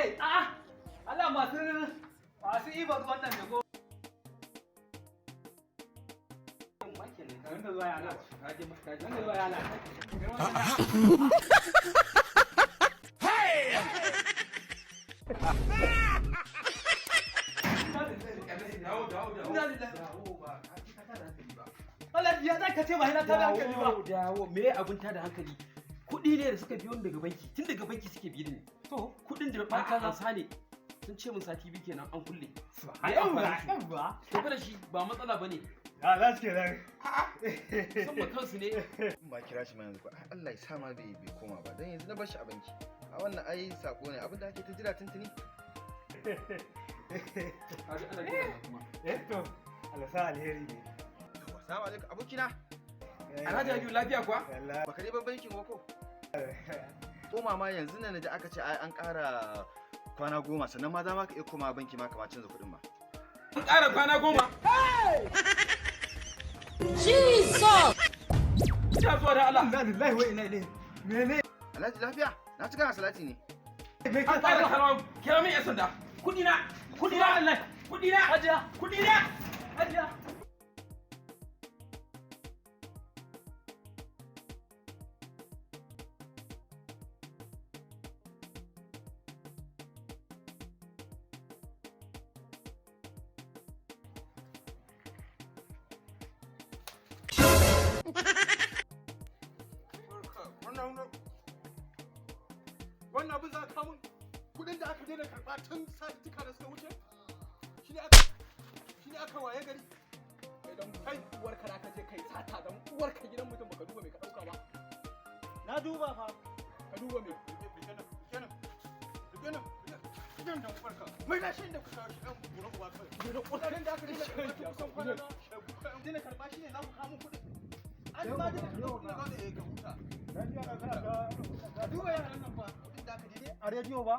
ne? A'a. Allah masu ibar wannan da go. Wanda zuwa yana. Kaje maka. Wanda zuwa yana. Allah ya za ka ce ba hina ta da hankali ba. Dawo, me abun ta da hankali? Kuɗi ne da suka biyo daga banki, tun daga banki suke biyo ni. To, kuɗin da aka ansa ne. Sun ce mun sati biyu kenan an kulle. Yawwa. Tafi da shi ba matsala bane. Ya za su ke nan. Sun ba kansu ne. Ba kira shi ma yanzu ba. Allah ya sa ma bai koma ba. Dan yanzu na bar shi a banki. A wannan ai sako ne. Abin da ake ta jira tuntuni. Kaji ana jira kuma. To, Allah sa alheri ne. Assalamu alaikum abokina. Alhaji Ayu lafiya kuwa? Baka dai ban bankin ba ko? Koma ma yanzu nan da aka ce ai an ƙara kwana 10 sannan ma za ma ka iya koma banki ma kamar canza kuɗin ma. An ƙara kwana 10. Jesus! Ina zuwa da Allah. Inna lillahi wa inna ilaihi. Mene? Alhaji lafiya? Na ci kana salati ne. An ƙara kira min 'yan sanda. Kuɗi na Allah. Kuɗi na. Hajiya. Wannan abin za ka kamun kudin da aka daina karɓa tun satika da suka wuce shi ne aka waye gari idan kai uwar ka ka je kai sata dan uwar ka gidan mutum baka duba mai ka dauka ba. Na duba fa. Ka duba mai kenan da uwar ka mai na shi da ku kawo shi dan buran uwa kai kudin da aka daina karɓa kusan kwana na daina karɓa shi ne za ku kamun kudin an ma daina karɓa kudin ga da ka huta ka duba yaran nan fa A rediyo ba?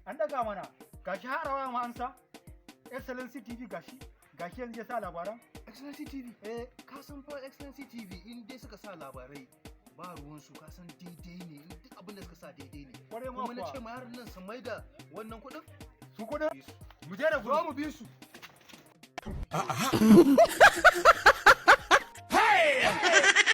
An daga mana. Gashi harawa ma an sa. Excellency TV gashi yanzu ya sa labaran. Excellency TV. Ka san fa Excellency TV in dai suka sa labarai ba ruwan su ka san daidai ne duk abin da suka sa daidai ne. Kware ma kuma na ce ma yaran nan su mai da wannan kuɗin. Su kuɗin? Mu je da gudu. Zo mu bi su.